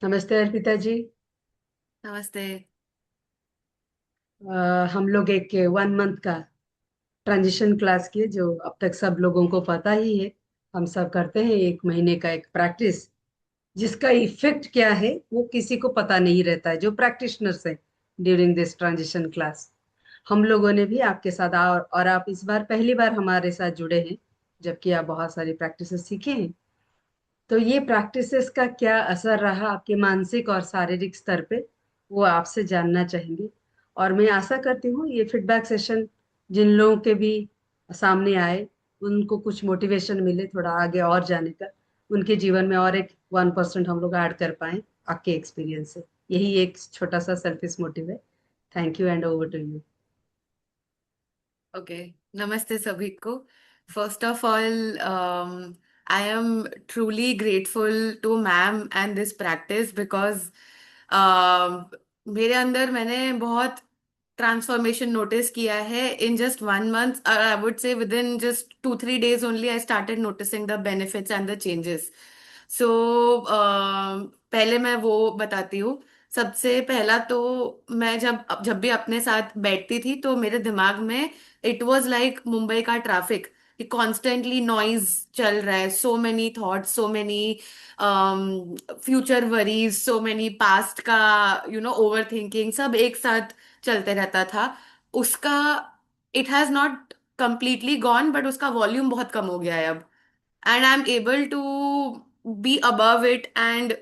नमस्ते अर्पिता जी। नमस्ते। हम लोग एक 1 मंथ का ट्रांजिशन क्लास किए जो अब तक सब लोगों को पता ही है। हम सब करते हैं 1 महीने का एक प्रैक्टिस जिसका इफेक्ट क्या है वो किसी को पता नहीं रहता है जो प्रैक्टिशनर्स हैं ड्यूरिंग दिस ट्रांजिशन क्लास। हम लोगों ने भी आपके साथ और आप इस बार पहली बार हमारे साथ जुड़े हैं जबकि आप बहुत सारी प्रैक्टिसेस सीखे हैं। तो ये प्रैक्टिसेस का क्या असर रहा आपके मानसिक और शारीरिक स्तर पे वो आपसे जानना चाहेंगे। और मैं आशा करती हूँ ये फीडबैक सेशन जिन लोगों के भी सामने आए उनको कुछ मोटिवेशन मिले थोड़ा आगे और जाने का, उनके जीवन में और एक 1% हम लोग ऐड कर पाए आपके एक्सपीरियंस से। यही एक छोटा सा सेल्फिश मोटिव है। Thank you and over to you. Okay. नमस्ते सभी को। First of all, I am truly grateful to ma'am and this practice because मेरे अंदर मैंने बहुत ट्रांसफॉर्मेशन नोटिस किया है in just 1 month. I would say within just 2-3 days only I started noticing the benefits and the changes. So पहले मैं वो बताती हूँ। सबसे पहला तो मैं जब जब भी अपने साथ बैठती थी तो मेरे दिमाग में इट वाज लाइक मुंबई का ट्रैफिक कि कॉन्स्टेंटली नॉइज चल रहा है, so many thoughts, so many future worries, so many past का ओवर थिंकिंग सब एक साथ चलते रहता था। उसका it has not completely gone but उसका वॉल्यूम बहुत कम हो गया है अब। And I am able to be above it and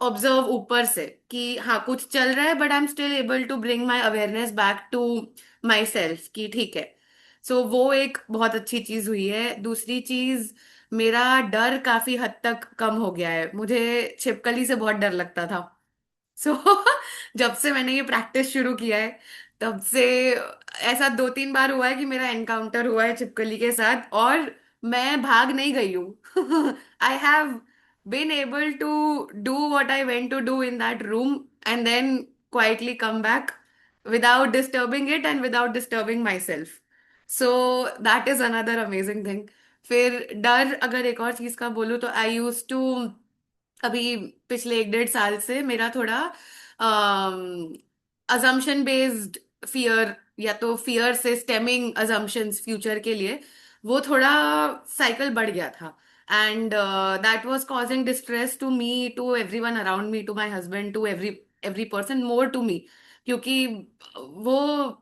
observe ऊपर से कि हाँ कुछ चल रहा है but I am still able to bring my awareness back to myself कि ठीक है। सो वो एक बहुत अच्छी चीज हुई है। दूसरी चीज, मेरा डर काफी हद तक कम हो गया है। मुझे छिपकली से बहुत डर लगता था। सो जब से मैंने ये प्रैक्टिस शुरू किया है तब से ऐसा 2-3 बार हुआ है कि मेरा एनकाउंटर हुआ है छिपकली के साथ और मैं भाग नहीं गई हूँ। I have been able to do what I went to do in that room and then quietly come back without disturbing it and without disturbing myself. So that is another amazing thing. फिर डर अगर एक और चीज का बोलूँ तो आई use to, अभी पिछले 1-1.5 साल से मेरा थोड़ा अजम्पशन बेस्ड फियर या तो फियर से स्टेमिंग अजम्पशंस फ्यूचर के लिए वो थोड़ा साइकिल बढ़ गया था। And that was causing distress to me, to everyone around me, to my husband, to every every person, more to me. क्योंकि वो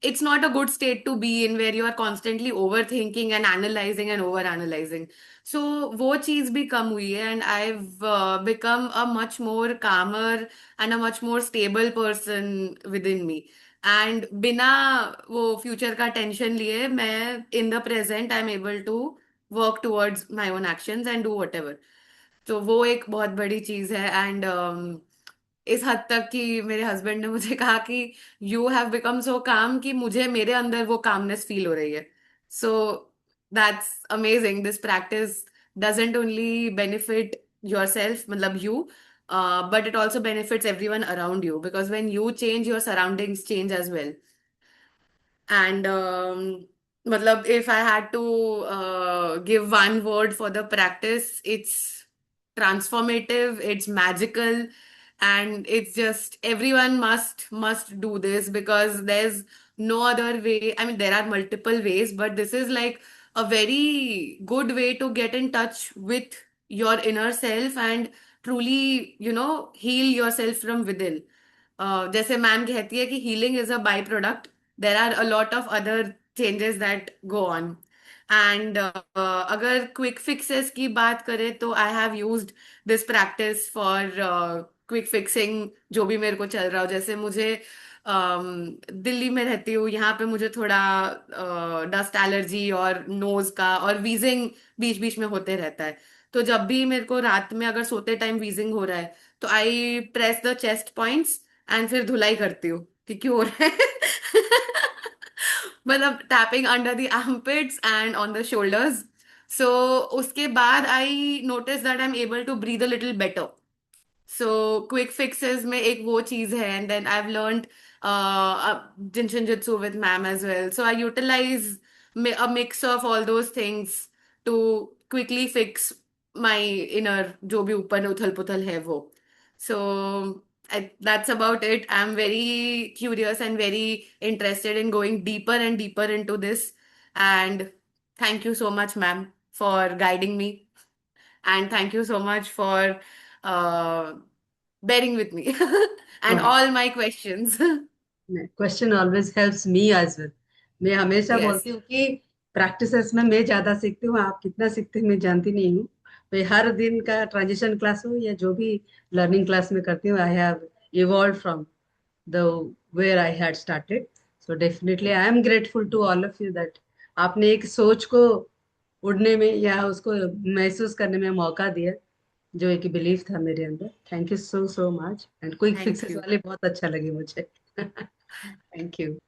it's not a good state to be in where you are constantly overthinking and analyzing and over analyzing. So वो चीज भी कम हुई है and I've become a much more calmer and a much more stable person within me. And बिना वो future का tension लिए मैं in the present I'm able to work towards my own actions and do whatever. तो वो एक बहुत बड़ी चीज है। एंड इस हद तक कि मेरे हस्बैंड ने मुझे कहा कि यू हैव बिकम सो काम कि मुझे मेरे अंदर वो कामनेस फील हो रही है। So that's amazing. This practice doesn't only benefit yourself, मतलब you, but it also benefits everyone around you because when you change your surroundings change as well. And matlab, if I had to give one word for the practice, it's transformative, it's magical, and it's just everyone must do this because there's no other way. I mean, there are multiple ways, but this is like a very good way to get in touch with your inner self and truly, heal yourself from within. जैसे ma'am कहती है कि healing is a byproduct, there are a lot of other changes that go on. And अगर quick fixes की बात करें तो I have used this practice for quick fixing जो भी मेरे को चल रहा हो। जैसे मुझे दिल्ली में रहती हूँ, यहाँ पे मुझे थोड़ा डस्ट एलर्जी और नोज का और वीजिंग बीच बीच में होते रहता है। तो जब भी मेरे को रात में अगर सोते टाइम वीजिंग हो रहा है तो आई press the chest points and फिर धुलाई करती हूँ कि क्यों हो रहा है। मतलब tapping under the armpits and on the shoulders. So उसके बाद I notice that I am able to breathe a little better. So quick fixes में एक वो चीज है। And then I have learned Jin Shin Jyutsu with ma'am as well, so I utilize a mix of all those things to quickly fix my inner जो भी ऊपर उथल पुथल है वो। So that's about it. I'm very curious and very interested in going deeper and deeper into this. And thank you so much, ma'am, for guiding me. And thank you so much for uh, bearing with me and हाँ, all my questions. Question always helps me as well. मैं हमेशा Yes. बोलती हूँ कि practices में मैं ज्यादा सीखती हूँ, आप कितना सीखते हैं मैं जानती नहीं हूँ। मैं हर दिन का ट्रांजिशन क्लास हो या जो भी लर्निंग क्लास में करती हूँ, I have evolve from the where I had started. So definitely I am grateful to all of you that आपने एक सोच को उड़ने में या उसको महसूस करने में मौका दिया, जो एक बिलीफ था मेरे अंदर। Thank you so so much, and quick Thank fixes you. वाले बहुत अच्छा लगे मुझे। Thank you.